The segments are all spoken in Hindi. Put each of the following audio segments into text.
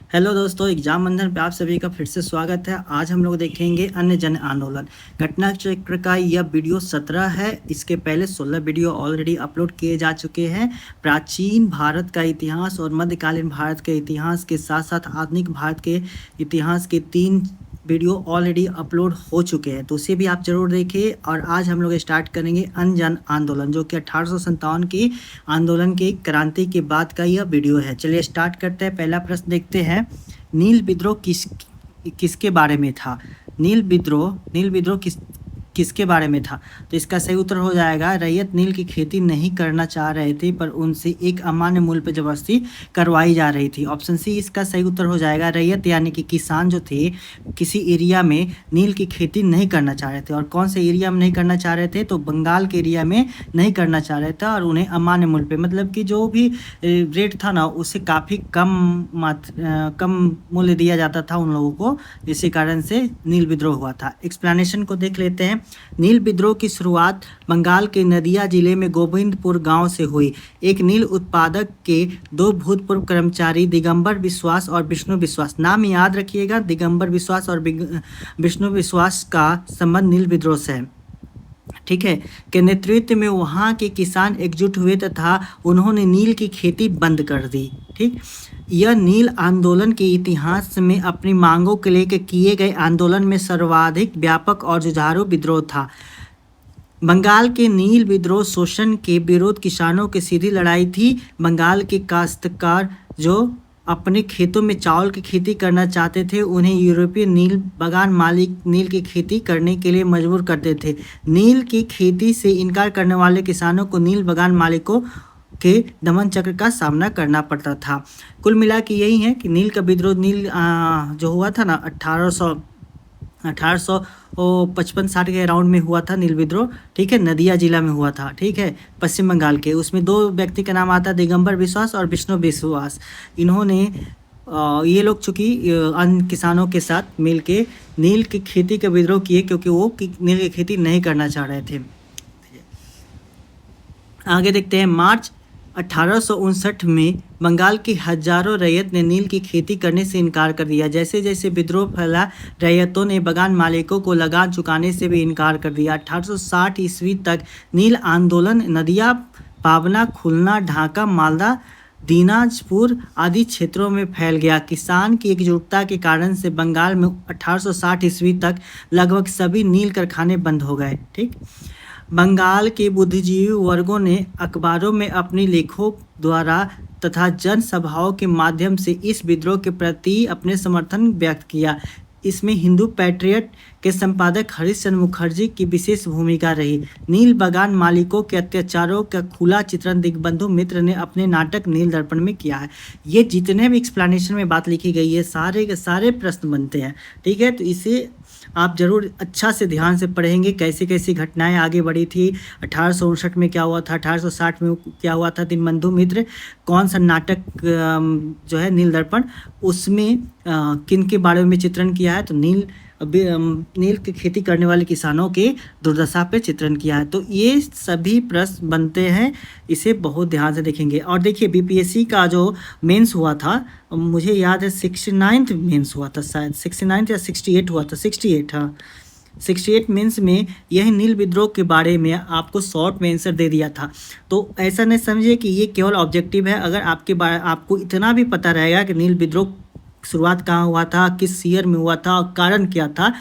हेलो दोस्तों, एग्जाम बंधन पे आप सभी का फिर से स्वागत है। आज हम लोग देखेंगे अन्य जन आंदोलन घटना चक्र का यह वीडियो 17 है। इसके पहले 16 वीडियो ऑलरेडी अपलोड किए जा चुके हैं। प्राचीन भारत का इतिहास और मध्यकालीन भारत के इतिहास के साथ साथ आधुनिक भारत के इतिहास के 3 वीडियो ऑलरेडी अपलोड हो चुके हैं, तो उसे भी आप जरूर देखिए। और आज हम लोग स्टार्ट करेंगे अन्य जन आंदोलन, जो कि 1857 के आंदोलन के क्रांति के बाद का यह वीडियो है। चलिए स्टार्ट करते हैं। पहला प्रश्न देखते हैं, नील विद्रोह किसके बारे में था। नील विद्रोह किसके बारे में था। तो इसका सही उत्तर हो जाएगा, रैयत नील की खेती नहीं करना चाह रहे थे, पर उनसे एक अमान्य मूल्य पर जबरदस्ती करवाई जा रही थी। ऑप्शन सी इसका सही उत्तर हो जाएगा। रैयत यानी कि किसान जो थे, किसी एरिया में नील की खेती नहीं करना चाह रहे थे। और कौन से एरिया में नहीं करना चाह रहे थे, तो बंगाल के एरिया में नहीं करना चाह रहे थे। और उन्हें अमान्य मूल्य पे, मतलब कि जो भी रेट था ना, उससे काफ़ी कम मूल्य दिया जाता था उन लोगों को। इसी कारण से नील विद्रोह हुआ था। एक्सप्लेनेशन को देख लेते हैं। नील विद्रोह की शुरुआत बंगाल के नदिया जिले में गोविंदपुर गांव से हुई। एक नील उत्पादक के 2 भूतपूर्व कर्मचारी दिगंबर विश्वास और विष्णु विश्वास, नाम याद रखिएगा, दिगंबर विश्वास और विष्णु विश्वास का संबंध नील विद्रोह से है, ठीक है, के नेतृत्व में वहाँ के किसान एकजुट हुए तथा उन्होंने नील की खेती बंद कर दी। ठीक, यह नील आंदोलन के इतिहास में अपनी मांगों के लेकर किए गए आंदोलन में सर्वाधिक व्यापक और जुझारू विद्रोह था। बंगाल के नील विद्रोह शोषण के विरुद्ध किसानों की सीधी लड़ाई थी। बंगाल के काश्तकार जो अपने खेतों में चावल की खेती करना चाहते थे, उन्हें यूरोपीय नील बागान मालिक नील की खेती करने के लिए मजबूर करते थे। नील की खेती से इनकार करने वाले किसानों को नील बागान मालिकों के दमन चक्र का सामना करना पड़ता था। कुल मिला के यही है कि नील का विद्रोह जो हुआ था ना 1855-60 के अराउंड में हुआ था नील विद्रोह, ठीक है, नदिया जिला में हुआ था, ठीक है, पश्चिम बंगाल के। उसमें 2 व्यक्ति का नाम आता है, दिगंबर विश्वास और विष्णु विश्वास। इन्होंने ये लोग चूँकि अन्य किसानों के साथ मिलके नील की खेती का विद्रोह किए, क्योंकि वो नील की खेती नहीं करना चाह रहे थे। आगे देखते हैं। मार्च 1859 में बंगाल की हजारों रैयत ने नील की खेती करने से इनकार कर दिया। जैसे जैसे विद्रोह फैला, रैयतों ने बागान मालिकों को लगान चुकाने से भी इनकार कर दिया। 1860 ईस्वी तक नील आंदोलन नदिया, पाबना, खुलना, ढाका, मालदा, दीनाजपुर आदि क्षेत्रों में फैल गया। किसान की एकजुटता के कारण से बंगाल में 1860 ईस्वी तक लगभग सभी नील कारखाने बंद हो गए। ठीक, बंगाल के बुद्धिजीवी वर्गों ने अखबारों में अपने लेखों द्वारा तथा जनसभाओं के माध्यम से इस विद्रोह के प्रति अपने समर्थन व्यक्त किया। इसमें हिंदू पैट्रियट के संपादक हरीश चंद्र मुखर्जी की विशेष भूमिका रही। नील बागान मालिकों के अत्याचारों का खुला चित्रण दिग्बंधु मित्र ने अपने नाटक नील दर्पण में किया है। ये जितने भी एक्सप्लेनेशन में बात लिखी गई है, सारे के सारे प्रश्न बनते हैं, ठीक है। तो इसे आप जरूर अच्छा से ध्यान से पढ़ेंगे, कैसी कैसी घटनाएं आगे बढ़ी थी। 1859 में क्या हुआ था, 1860 में क्या हुआ था, दिनबंधु मित्र कौन सा नाटक जो है नील दर्पण, उसमें किन के बारे में चित्रण किया है, तो नील की खेती करने वाले किसानों के दुर्दशा पे चित्रण किया है। तो ये सभी प्रश्न बनते हैं, इसे बहुत ध्यान से देखेंगे। और देखिए, बीपीएससी का जो मेंस हुआ था, मुझे याद है 69th मेंस हुआ था, शायद 69 या 68 हुआ था, 68, हाँ 68 मेंस में यह नील विद्रोह के बारे में आपको शॉर्ट में आंसर दे दिया था। तो ऐसा नहीं समझिए कि ये केवल ऑब्जेक्टिव है। अगर आपको इतना भी पता रहेगा कि नील विद्रोह शुरुआत कहाँ हुआ था, किस ईयर में हुआ था और कारण क्या था,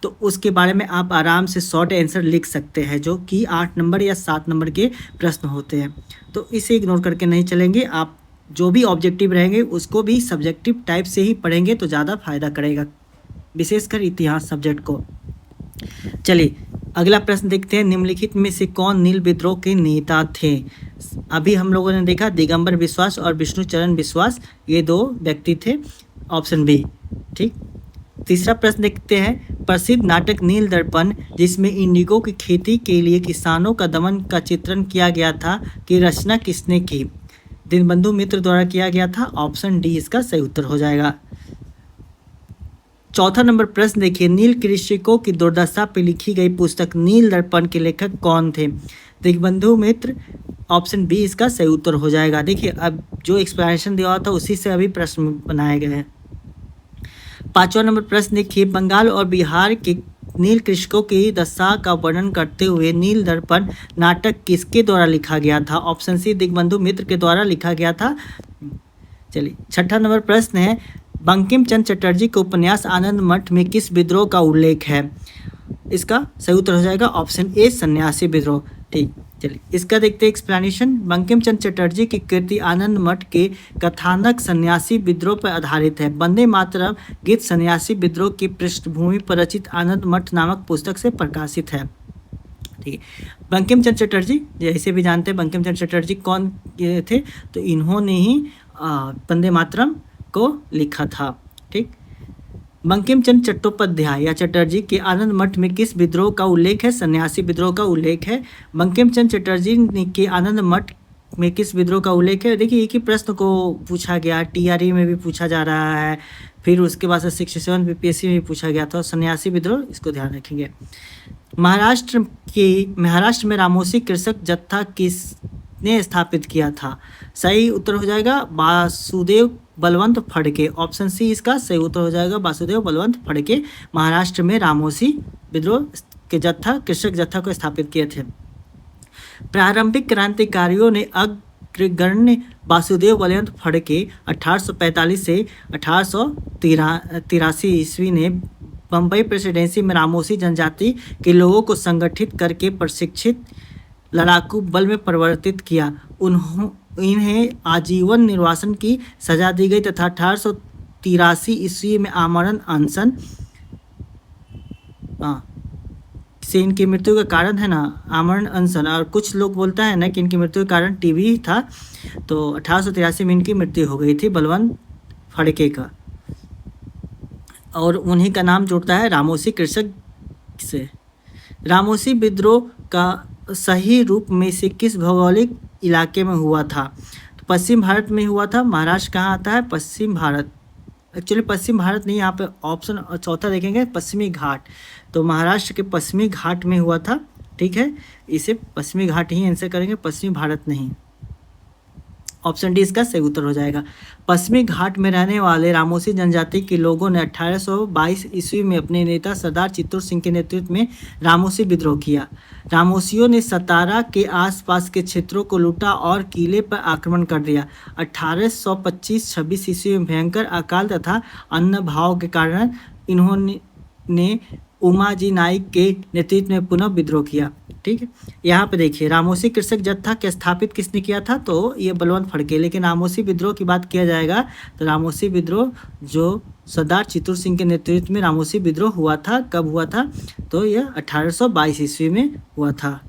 तो उसके बारे में आप आराम से शॉर्ट आंसर लिख सकते हैं, जो कि 8 नंबर या 7 नंबर के प्रश्न होते हैं। तो इसे इग्नोर करके नहीं चलेंगे। आप जो भी ऑब्जेक्टिव रहेंगे उसको भी सब्जेक्टिव टाइप से ही पढ़ेंगे तो ज़्यादा फायदा करेगा, विशेषकर इतिहास सब्जेक्ट को। चलिए अगला प्रश्न देखते हैं। निम्नलिखित में से कौन नील विद्रोह के नेता थे। अभी हम लोगों ने देखा दिगंबर विश्वास और विष्णु चरण विश्वास, ये 2 व्यक्ति थे, ऑप्शन बी, ठीक। तीसरा प्रश्न देखते हैं। प्रसिद्ध नाटक नील दर्पण, जिसमें इंडिगो की खेती के लिए किसानों का दमन का चित्रण किया गया था, की रचना किसने की। दीनबंधु मित्र द्वारा किया गया था, ऑप्शन डी इसका सही उत्तर हो जाएगा। चौथा नंबर प्रश्न देखिए। नील कृषकों की दुर्दशा पर लिखी गई पुस्तक नील दर्पण के लेखक कौन थे। दिग्बंधु मित्र, ऑप्शन बी इसका सही उत्तर हो जाएगा। देखिए, अब जो एक्सप्लेनेशन दिया हुआ था उसी से अभी प्रश्न बनाए गए हैं। 5वां नंबर प्रश्न देखिए, बंगाल और बिहार के नील कृषकों की दशा का वर्णन करते हुए नील दर्पण नाटक किसके द्वारा लिखा गया था? ऑप्शन सी दिग्बंधु मित्र के द्वारा लिखा गया था। चलिए 6ठा नंबर प्रश्न है, बंकिम चंद्र चटर्जी के उपन्यास आनंद मठ में किस विद्रोह का उल्लेख है? इसका सही उत्तर हो जाएगा ऑप्शन ए सन्यासी विद्रोह। ठीक, चलिए इसका देखते हैं एक्सप्लेनेशन। बंकिम चंद्र चटर्जी की कृति आनंद मठ के कथानक सन्यासी विद्रोह पर आधारित है। वंदे मातरम गीत सन्यासी विद्रोह की पृष्ठभूमि पर रचित आनंद मठ नामक पुस्तक से प्रकाशित है। ठीक है, बंकिम चंद्र चटर्जी जैसे भी जानते हैं बंकिम चंद्र चटर्जी कौन थे, तो इन्होंने ही वंदे मातरम को लिखा था। ठीक, बंकिम चंद्र चट्टोपाध्याय या चटर्जी के आनंद मठ में किस विद्रोह का उल्लेख है? सन्यासी विद्रोह का उल्लेख है। बंकिम चंद्र चटर्जी के आनंद मठ में किस विद्रोह का उल्लेख है? देखिए एक ही प्रश्न को पूछा गया, टीआरई में भी पूछा जा रहा है, फिर उसके बाद 67 बीपीएससी में भी पूछा गया था। सन्यासी विद्रोह, इसको ध्यान रखेंगे। महाराष्ट्र में रामोसी कृषक जत्था किसने स्थापित किया था? सही उत्तर हो जाएगा वासुदेव बलवंत फड़के। ऑप्शन सी इसका सही उत्तर हो जाएगा वासुदेव बलवंत फड़के। महाराष्ट्र में रामोसी विद्रोह के कृषक जत्था को स्थापित किए थे। प्रारंभिक क्रांतिकारियों ने अग्रगण्य वासुदेव बलवंत फड़के 1845 से 1883 ईस्वी ने बम्बई प्रेसिडेंसी में रामोसी जनजाति के लोगों को संगठित करके प्रशिक्षित लड़ाकू बल में परिवर्तित किया। इन्हें आजीवन निर्वासन की सजा दी गई तथा 1883 ईस्वी में आमरण अनशन से इनकी मृत्यु का कारण है ना आमरण अनशन, और कुछ लोग बोलता है ना कि इनकी मृत्यु का कारण टीबी था। तो 1883 में इनकी मृत्यु हो गई थी बलवंत फड़के का, और उन्हीं का नाम जुड़ता है रामोसी कृषक से। रामोसी विद्रोह का सही रूप में से किस भौगोलिक इलाके में हुआ था? तो पश्चिम भारत में हुआ था। महाराष्ट्र कहाँ आता है? पश्चिम भारत। एक्चुअली पश्चिम भारत नहीं, यहाँ पे ऑप्शन चौथा देखेंगे पश्चिमी घाट, तो महाराष्ट्र के पश्चिमी घाट में हुआ था। ठीक है, इसे पश्चिमी घाट ही आंसर करेंगे, पश्चिमी भारत नहीं। ऑप्शन डी इसका सही उत्तर हो जाएगा। पश्चिमी घाट में रहने वाले रामोसी जनजाति के लोगों ने 1822 ईस्वी में अपने नेता सरदार चित्तूर सिंह के नेतृत्व में रामोसी विद्रोह किया। रामोसियों ने सतारा के आसपास के क्षेत्रों को लूटा और किले पर आक्रमण कर दिया। 1825-26 ईस्वी में भयंकर अकाल तथा अन्न भाव के कारण इन्होंने उमाजी नाइक के नेतृत्व में पुनः विद्रोह किया। ठीक है, यहाँ पे देखिए रामोसी कृषक जत्था के स्थापित किसने किया था? तो ये बलवंत फड़के। लेकिन रामोसी विद्रोह की बात किया जाएगा तो रामोसी विद्रोह जो सरदार चित्तूर सिंह के नेतृत्व में रामोसी विद्रोह हुआ था, कब हुआ था? तो यह 1822 ईस्वी में हुआ था।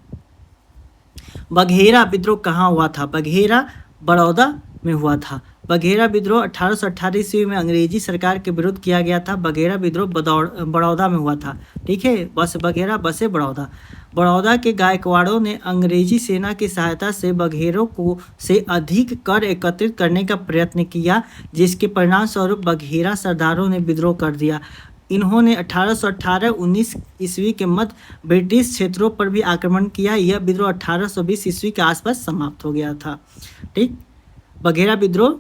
बघेरा विद्रोह कहाँ हुआ था? बघेरा बड़ौदा में हुआ था। बघेरा विद्रोह 1818 ईस्वी में अंग्रेजी सरकार के विरुद्ध किया गया था। बघेरा विद्रोह बड़ौदा में हुआ था। ठीक है, बस बघेरा बसे बड़ौदा। बड़ौदा के गायकवाड़ों ने अंग्रेजी सेना की सहायता से बघेरों को से अधिक कर एकत्रित करने का प्रयत्न किया, जिसके परिणाम स्वरूप बघेरा सरदारों ने विद्रोह कर दिया। इन्होंने 1818-19 ईस्वी के मध्य ब्रिटिश क्षेत्रों पर भी आक्रमण किया। यह विद्रोह 1820 ईस्वी के आसपास समाप्त हो गया था। ठीक, बघेरा विद्रोह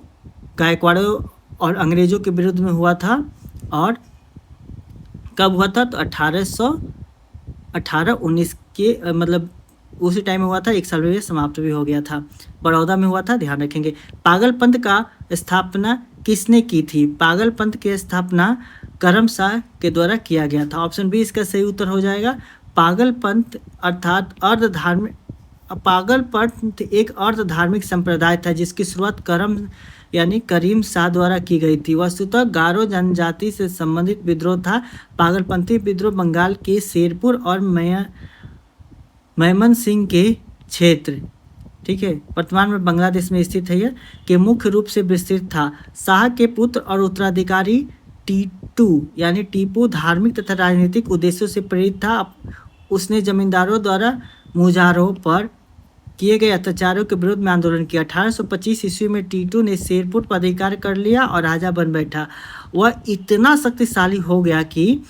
गायकवाड़ों और अंग्रेजों के विरुद्ध में हुआ था, और कब हुआ था? तो 1818-19 के मतलब उसी टाइम में हुआ था, एक साल में समाप्त भी हो गया था। बड़ौदा में हुआ था, ध्यान रखेंगे। पागलपंथ का स्थापना किसने की थी? पागलपंथ की स्थापना करम शाह के द्वारा किया गया था। ऑप्शन बी इसका सही उत्तर हो जाएगा। पागलपंथ अर्थात पागलपंथ एक अर्ध धार्मिक संप्रदाय था जिसकी शुरुआत करीम शाह द्वारा की गई थी। वस्तुतः गारो जनजाति से संबंधित विद्रोह था। पागलपंथी विद्रोह बंगाल के शेरपुर और मयमनसिंह के क्षेत्र, ठीक है, वर्तमान में बांग्लादेश में स्थित है यह, के मुख्य रूप से विस्तृत था। शाह के पुत्र और उत्तराधिकारी टीपू धार्मिक तथा राजनीतिक उद्देश्यों से प्रेरित था। उसने जमींदारों द्वारा मुजारों पर किए गए अत्याचारों के विरुद्ध में आंदोलन किया। 1825 ईस्वी में टीटू ने शेरपुर पर अधिकार कर लिया और राजा बन बैठा। वह इतना शक्तिशाली हो गया कि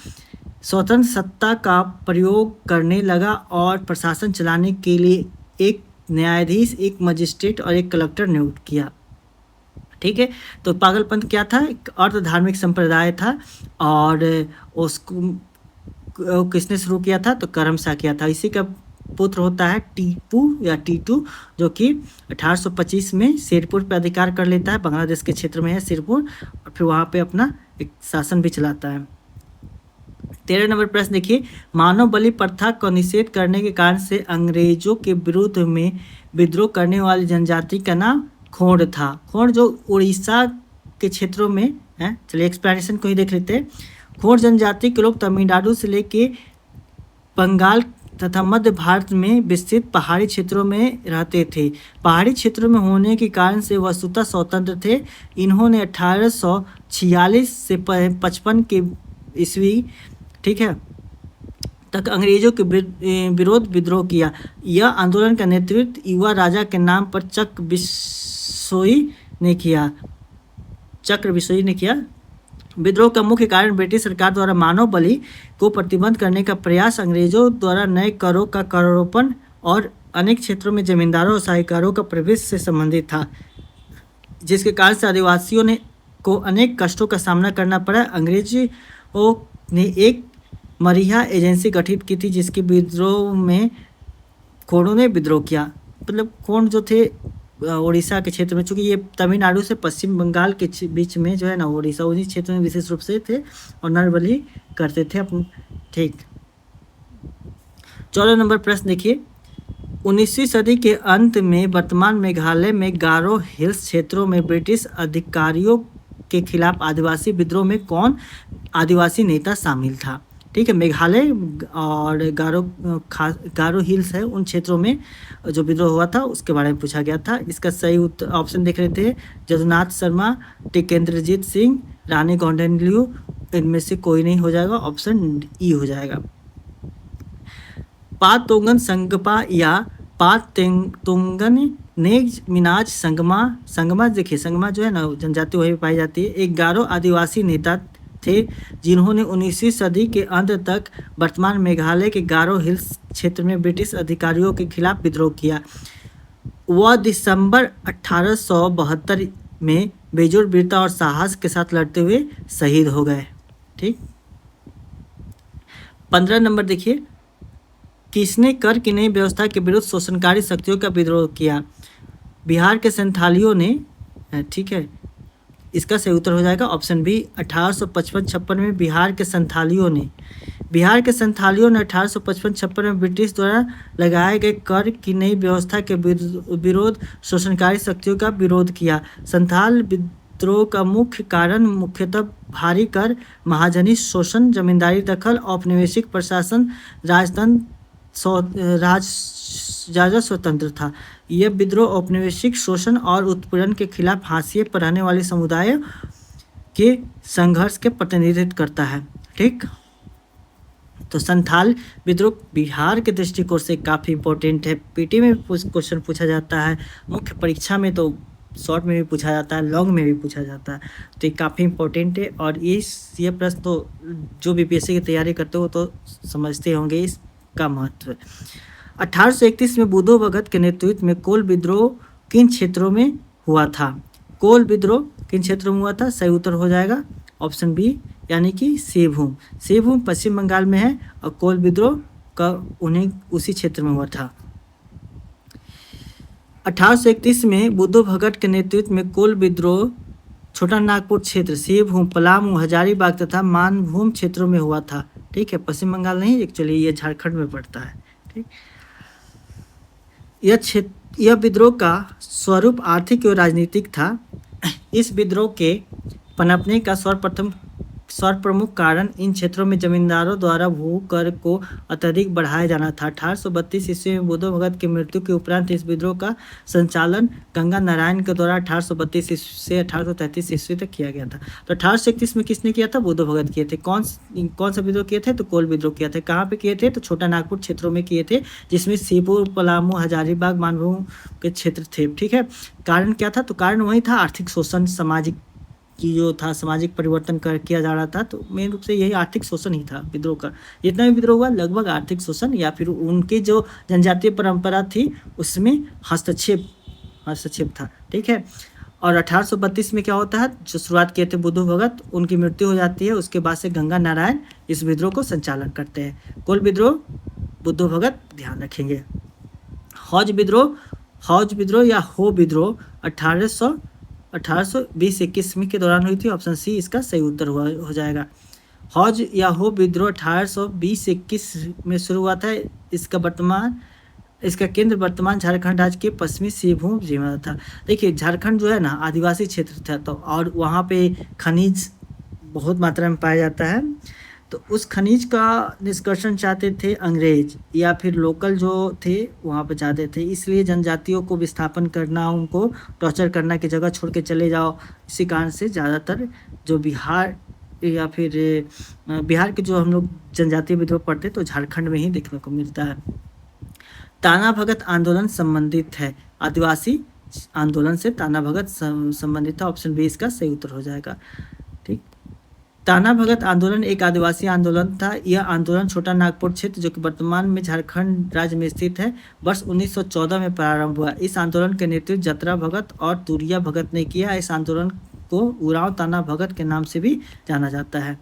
स्वतंत्र सत्ता का प्रयोग करने लगा और प्रशासन चलाने के लिए एक न्यायाधीश, एक मजिस्ट्रेट और एक कलेक्टर नियुक्त किया। ठीक है। तो पागलपंथ क्या था? एक अर्ध धार्मिक संप्रदाय था और उसको किसने शुरू किया था? तो करमशाह किया था। इसी का पुत्र होता है टीपू या टीटू, जो कि 1825 में सिरपुर पर अधिकार कर लेता है। बांग्लादेश के क्षेत्र में है सिरपुर, और फिर वहाँ पे अपना एक शासन भी चलाता है। 13 नंबर प्रश्न देखिए, मानव बलि प्रथा को निषेध करने के कारण से अंग्रेजों के विरुद्ध में विद्रोह करने वाली जनजाति का नाम खोंड था। खोंड जो उड़ीसा के क्षेत्रों में है। चलिए एक्सप्लेनेशन को ही देख लेते हैं। खोंड जनजाति के लोग तमिलनाडु से लेके बंगाल तथा मध्य भारत में विस्तृत पहाड़ी क्षेत्रों में रहते थे। पहाड़ी क्षेत्रों में होने के कारण से वस्तुतः स्वतंत्र थे। इन्होंने 1846 से 55 के ईस्वी, ठीक है, तक अंग्रेजों के विरोध विद्रोह किया। यह आंदोलन का नेतृत्व युवा राजा के नाम पर चक्र बिश्नोई ने किया। विद्रोह का मुख्य कारण ब्रिटिश सरकार द्वारा मानव बलि को प्रतिबंध करने का प्रयास, अंग्रेजों द्वारा नए करों का करारोपण और अनेक क्षेत्रों में जमींदारों और साहूकारों का प्रवेश से संबंधित था, जिसके कारण से आदिवासियों को अनेक कष्टों का सामना करना पड़ा। अंग्रेजों ने एक मरीहा एजेंसी गठित की थी, जिसके विद्रोह में खोंडों ने विद्रोह किया। मतलब खोंड जो थे उड़ीसा के क्षेत्र में, चूँकि ये तमिलनाडु से पश्चिम बंगाल के बीच में जो है ना उड़ीसा, उन्हीं क्षेत्र में विशेष रूप से थे और नरबली करते थे अपने। ठीक। 14 नंबर प्रश्न देखिए, 19वीं सदी के अंत में वर्तमान मेघालय में गारो हिल्स क्षेत्रों में ब्रिटिश अधिकारियों के खिलाफ आदिवासी विद्रोह में कौन आदिवासी नेता शामिल था? ठीक है, मेघालय और गारो हिल्स है, उन क्षेत्रों में जो विद्रोह हुआ था उसके बारे में पूछा गया था। इसका सही ऑप्शन देख रहे थे, जदुनाथ शर्मा, टिकेंद्रजीत सिंह, रानी गौंडनलियू, इनमें से कोई नहीं हो जाएगा, ऑप्शन ई हो जाएगा। पातोंगन संगपा या पातोंगन नेज मिनाज संगमा देखिए, संगमा जो है ना जनजाति वही पाई जाती है, एक गारो आदिवासी नेता थे जिन्होंने 19वीं सदी के अंत तक वर्तमान मेघालय के गारो हिल्स क्षेत्र में ब्रिटिश अधिकारियों के खिलाफ विद्रोह किया। वह दिसंबर 1872 में बेजोड़ वीरता और साहस के साथ लड़ते हुए शहीद हो गए। ठीक। 15 नंबर देखिए, किसने कर की नई व्यवस्था के विरुद्ध शोषणकारी शक्तियों का विद्रोह किया? बिहार के संथालियों ने। ठीक है, इसका सही उत्तर हो जाएगा ऑप्शन बी, 1855-56 में बिहार के संथालियों ने 1855-56 में ब्रिटिश द्वारा लगाए गए कर की नई व्यवस्था के विरोध शोषणकारी शक्तियों का विरोध किया। संथाल विद्रोह का मुख्य कारण मुख्यतः भारी कर, महाजनी शोषण, जमींदारी दखल, औपनिवेशिक प्रशासन, राजस्व तंत्र था। यह विद्रोह औपनिवेशिक शोषण और उत्पीड़न के खिलाफ हाशिए पर रहने वाले समुदायों के संघर्ष के प्रतिनिधित्व करता है। ठीक। तो संथाल विद्रोह बिहार के दृष्टिकोण से काफ़ी इंपॉर्टेंट है। पीटी में क्वेश्चन पूछा जाता है, मुख्य परीक्षा में तो शॉर्ट में भी पूछा जाता है, लॉन्ग में भी पूछा जाता है, तो ये काफ़ी इंपॉर्टेंट है। और ये प्रश्न तो जो बीपीएससी की तैयारी करते हो तो समझते होंगे इसका महत्व। 1831 में बुद्धो भगत के नेतृत्व में कोल विद्रोह किन क्षेत्रों में हुआ था? कोल विद्रोह किन क्षेत्रों में हुआ था? सही उत्तर हो जाएगा ऑप्शन बी, यानी कि सिंहभूम। सिंहभूम पश्चिम बंगाल में है और कोल विद्रोह का उन्हें उसी क्षेत्र में हुआ था। 1831 में बुद्धो भगत के नेतृत्व में कोल विद्रोह छोटा नागपुर क्षेत्र, सिंहभूम, पलामू, हजारीबाग तथा मानभूम क्षेत्रों में हुआ था। ठीक है, पश्चिम बंगाल नहीं, एक्चुअली ये झारखंड में पड़ता है। ठीक। यह विद्रोह का स्वरूप आर्थिक और राजनीतिक था। इस विद्रोह के पनपने का सर्वप्रमुख कारण इन क्षेत्रों में जमींदारों द्वारा भू कर को अत्यधिक बढ़ाया जाना था। 1832 ईस्वी में बुद्धो भगत की मृत्यु के उपरांत इस विद्रोह का संचालन गंगा नारायण के द्वारा 1832 ईस्वी से 1833 ईस्वी तक किया गया था। तो 1831 में किसने किया था? बुद्धो भगत किए थे। कौन सा विद्रोह किए थे? तो कोल विद्रोह किया था। कहाँ पे किए थे? तो छोटा नागपुर क्षेत्रों में किए थे, जिसमें सीपुर, पलामू, हजारीबाग, मानभूम के क्षेत्र थे। ठीक है, कारण क्या था? तो कारण वही था, आर्थिक शोषण, सामाजिक की जो था, सामाजिक परिवर्तन किया जा रहा था। तो मेन रूप से यही आर्थिक शोषण ही था विद्रोह का। जितना भी विद्रोह हुआ लगभग आर्थिक शोषण या फिर उनकी जो जनजातीय परंपरा थी उसमें हस्तक्षेप था। ठीक है, और 1832 में क्या होता है, जो शुरुआत किए थे बुद्धू भगत, उनकी मृत्यु हो जाती है। उसके बाद से गंगा नारायण इस विद्रोह को संचालन करते हैं। कुल विद्रोह बुद्धू भगत, ध्यान रखेंगे। हौज विद्रोह या हो विद्रोह 1820-21 में के दौरान हुई थी। ऑप्शन सी इसका सही उत्तर हो जाएगा। हौज या हो विद्रोह 1820-21 में शुरू हुआ था। इसका केंद्र वर्तमान झारखंड राज्य के पश्चिमी सिंहभूम जिले में था। देखिए झारखंड जो है ना आदिवासी क्षेत्र था, तो और वहाँ पे खनिज बहुत मात्रा में पाया जाता है। तो उस खनिज का निष्कर्षण चाहते थे अंग्रेज, या फिर लोकल जो थे वहाँ पे चाहते थे। इसलिए जनजातियों को विस्थापन करना, उनको टॉर्चर करना की जगह छोड़ के चले जाओ। इसी कारण से ज़्यादातर जो बिहार या फिर बिहार के जो हम लोग जनजातीय विद्रोह पढ़ते तो झारखंड में ही देखने को मिलता है। ताना भगत आंदोलन संबंधित है, आदिवासी आंदोलन से ताना भगत संबंधित था। ऑप्शन बी इसका सही उत्तर हो जाएगा। ठीक, ताना भगत आंदोलन एक आदिवासी आंदोलन था। यह आंदोलन छोटा नागपुर क्षेत्र, जो कि वर्तमान में झारखंड राज्य में स्थित है, वर्ष 1914 में प्रारंभ हुआ। इस आंदोलन के नेतृत्व जतरा भगत और तुरिया भगत ने किया। इस आंदोलन को उरांव ताना भगत के नाम से भी जाना जाता है।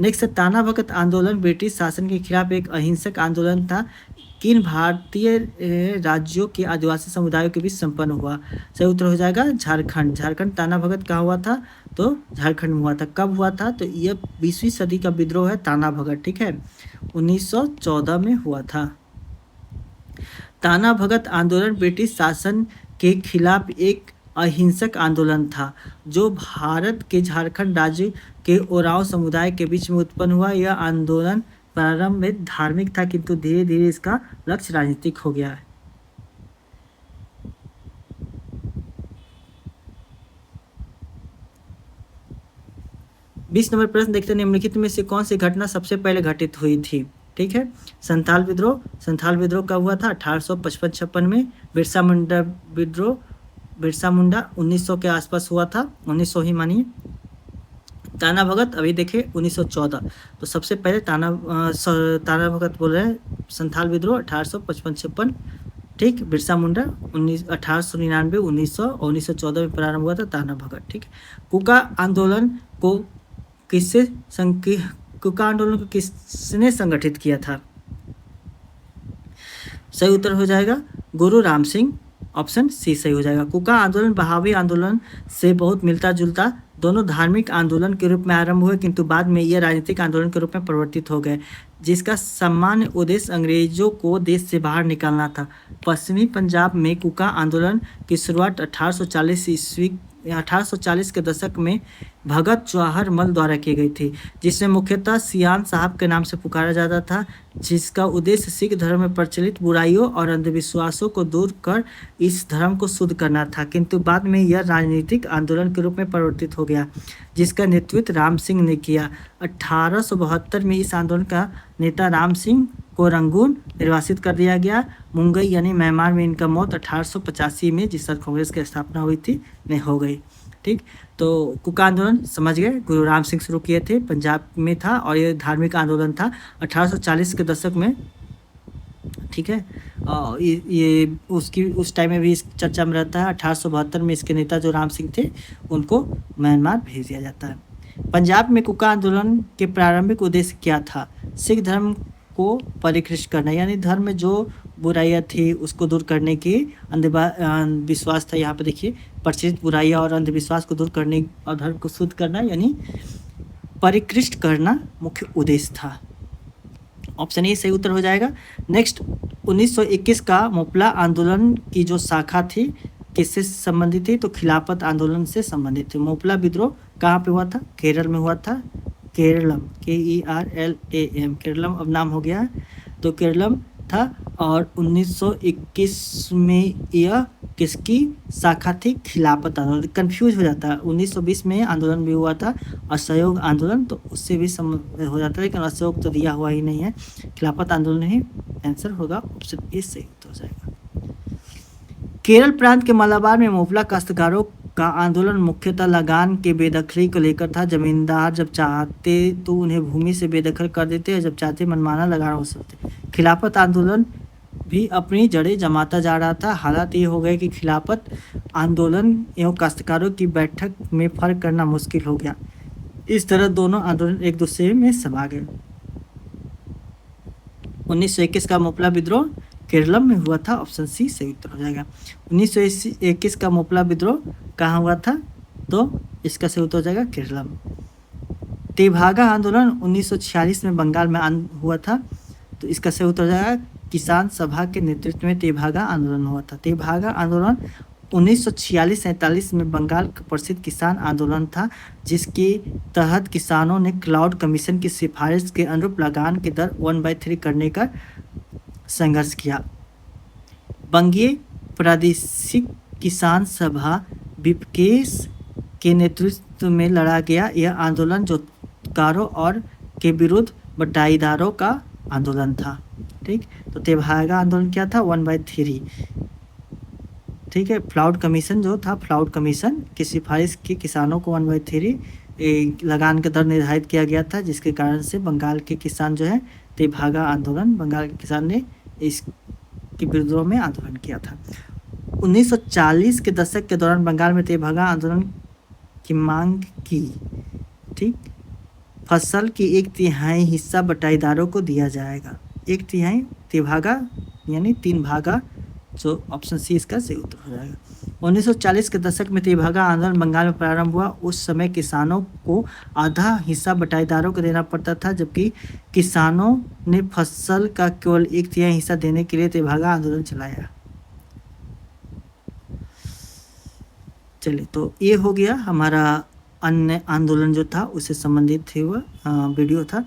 नेक्स्ट, ताना भगत आंदोलन ब्रिटिश शासन के खिलाफ एक अहिंसक आंदोलन था। किन भारतीय राज्यों के आदिवासी समुदायों के बीच संपन्न हुआ? सही उत्तर हो जाएगा झारखंड। झारखंड ताना भगत कहाँ हुआ था? तो झारखंड में हुआ था। कब हुआ था? तो यह 20वीं सदी का विद्रोह है ताना भगत। ठीक है, 1914 में हुआ था। ताना भगत आंदोलन ब्रिटिश शासन के खिलाफ एक अहिंसक आंदोलन था, जो भारत के झारखंड राज्य के ओराव समुदाय के बीच में उत्पन्न हुआ। यह आंदोलन प्रारंभ में धार्मिक था, किंतु धीरे धीरे इसका लक्ष्य राजनीतिक हो गया है। बीस नंबर प्रश्न देखते हैं, निम्नलिखित में से कौन सी घटना सबसे पहले घटित हुई थी? ठीक है, संथाल विद्रोह। संथाल विद्रोह कब हुआ था? 1855-56 में। बिरसा मुंडा विद्रोह, बिरसा मुंडा 1900 के आसपास हुआ था, 1900 ही मानिए। ताना भगत अभी देखे 1914। तो सबसे पहले ताना भगत बोल रहे हैं। संथाल विद्रोह 1855-56। ठीक, बिरसा मुंडा 1899, 1900 और 1914 में प्रारंभ हुआ था ताना भगत। ठीक, कुका आंदोलन को किसने संगठित किया था? सही उत्तर हो जाएगा गुरु राम सिंह। ऑप्शन सी सही हो जाएगा। कुका आंदोलन बहावी आंदोलन से बहुत मिलता जुलता, दोनों धार्मिक आंदोलन के रूप में आरंभ हुए, किंतु बाद में यह राजनीतिक आंदोलन के रूप में परिवर्तित हो गए, जिसका सामान्य उद्देश्य अंग्रेजों को देश से बाहर निकालना था। पश्चिमी पंजाब में कुका आंदोलन की शुरुआत 1840 के दशक में भगत जवाहर मल द्वारा की गई थी, जिसमें मुख्यतः सियान साहब के नाम से पुकारा जाता था, जिसका उद्देश्य सिख धर्म में प्रचलित बुराइयों और अंधविश्वासों को दूर कर इस धर्म को शुद्ध करना था। किंतु बाद में यह राजनीतिक आंदोलन के रूप में परिवर्तित हो गया, जिसका नेतृत्व राम सिंह ने किया। 1872 में इस आंदोलन का नेता राम सिंह को रंगून निर्वासित कर दिया गया। मुंगई यानी म्यांमार में इनका मौत 1885 में, जिस साल कांग्रेस की स्थापना हुई थी, में हो गई। ठीक, तो कुका आंदोलन समझ गए, गुरु राम सिंह शुरू किए थे, पंजाब में था और ये धार्मिक आंदोलन था 1840 के दशक में। ठीक है, ये उसकी उस टाइम में भी इस चर्चा में रहता है। 1872 में इसके नेता जो राम सिंह थे, उनको म्यांमार भेज दिया जाता है। पंजाब में कुका आंदोलन के प्रारंभिक उद्देश्य क्या था? सिख धर्म को परिष्कृत करना, यानी धर्म में जो बुराइयां थी उसको दूर करने की अंधविश्वास था। यहाँ पे देखिए, प्रचलित बुराइयां और अंधविश्वास को दूर करने और धर्म को शुद्ध करना यानी परिष्कृत करना मुख्य उद्देश्य था। ऑप्शन ए सही उत्तर हो जाएगा। नेक्स्ट, 1921 का मोपला आंदोलन की जो शाखा थी किससे संबंधित थी? तो खिलाफत आंदोलन से संबंधित थी। मोपला विद्रोह कहाँ पे हुआ था? केरल में हुआ था। केरलम, KERLAM, केरलम अब नाम हो गया, तो केरलम था। और 1921 में यह किसकी शाखा थी? खिलाफत आंदोलन। कंफ्यूज हो जाता है, 1920 में आंदोलन भी हुआ था असहयोग आंदोलन, तो उससे भी हो जाता है, लेकिन असहयोग तो दिया हुआ ही नहीं है। खिलाफत आंदोलन ही आंसर होगा, ऑप्शन ए सही हो जाएगा। केरल प्रांत के मलाबार में मोपला काश्तकारों का आंदोलन मुख्यतः लगान के बेदखली को लेकर था। जमींदार जब चाहते तो उन्हें भूमि से बेदखल कर देते और जब चाहते मनमाना लगान हो सकते। खिलाफत आंदोलन भी अपनी जड़ें जमाता जा रहा था। हालात ये हो गए कि खिलाफत आंदोलन एवं काश्तकारों की बैठक में फर्क करना मुश्किल हो गया। इस तरह दोनों आंदोलन एक दूसरे में समा गए। 1921 का मोपला विद्रोह केरलम में हुआ था। ऑप्शन सी सही उत्तर हो जाएगा। 1921 का मोपला विद्रोह कहाँ हुआ था? तो इसका सही उत्तर हो जाएगा केरलम। तेभागा आंदोलन 1946 में बंगाल में हुआ था। तो इसका सही उत्तर हो जाएगा किसान सभा के नेतृत्व में तेभागा आंदोलन हुआ था। तेभागा आंदोलन 1946-47 में बंगाल का प्रसिद्ध किसान आंदोलन था, जिसके तहत किसानों ने क्लाउड कमीशन की सिफारिश के अनुरूप लगान की दर 1/3 करने का संघर्ष किया। बंगीय प्रादेशिक किसान सभा बिपकेश के नेतृत्व में लड़ा गया यह आंदोलन जोतकारों और के विरुद्ध बटाईदारों का आंदोलन था। ठीक, तो तेभागा आंदोलन क्या था? 1/3। ठीक है, फ्लाउड कमीशन जो था, फ्लाउड कमीशन की सिफारिश की किसानों को 1/3 लगान का दर निर्धारित किया गया था, जिसके कारण से बंगाल के किसान जो है तेभागा आंदोलन, बंगाल के किसान ने इसके विरोध में आंदोलन किया था। 1940 के दशक के दौरान बंगाल में तेभागा आंदोलन की मांग की। ठीक, फसल की 1/3 हिस्सा बटाईदारों को दिया जाएगा। 1/3 तेभागा यानी 3 भागा, जो ऑप्शन सी इसका सही उत्तर हो जाएगा। 1940 के दशक में तेभागा आंदोलन बंगाल में प्रारंभ हुआ। उस समय किसानों को आधा हिस्सा बटाईदारों को देना पड़ता था, जबकि किसानों ने फसल का केवल 1/3 हिस्सा देने के लिए तेभागा आंदोलन चलाया। चलिए, तो ये हो गया हमारा अन्य आंदोलन जो था उससे संबंधित हुआ वीडियो था।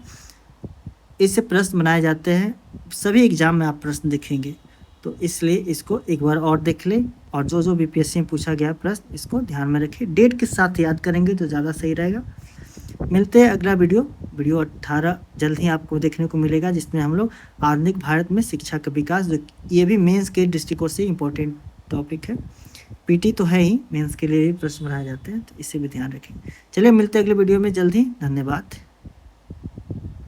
इससे प्रश्न बनाए जाते हैं, सभी एग्जाम में आप प्रश्न देखेंगे, तो इसलिए इसको एक बार और देख लें और जो जो बीपीएससी में पूछा गया प्रश्न इसको ध्यान में रखें। डेट के साथ याद करेंगे तो ज़्यादा सही रहेगा। मिलते हैं अगला वीडियो 18 जल्द ही आपको देखने को मिलेगा, जिसमें हम लोग आधुनिक भारत में शिक्षा का विकास, जो ये भी मेंस के दृष्टिकोण से इम्पोर्टेंट टॉपिक है। पीटी तो है ही, मेंस के लिए भी प्रश्न बनाए जाते हैं, तो इसे भी ध्यान रखें। चलिए मिलते हैं अगले वीडियो में जल्द ही। धन्यवाद।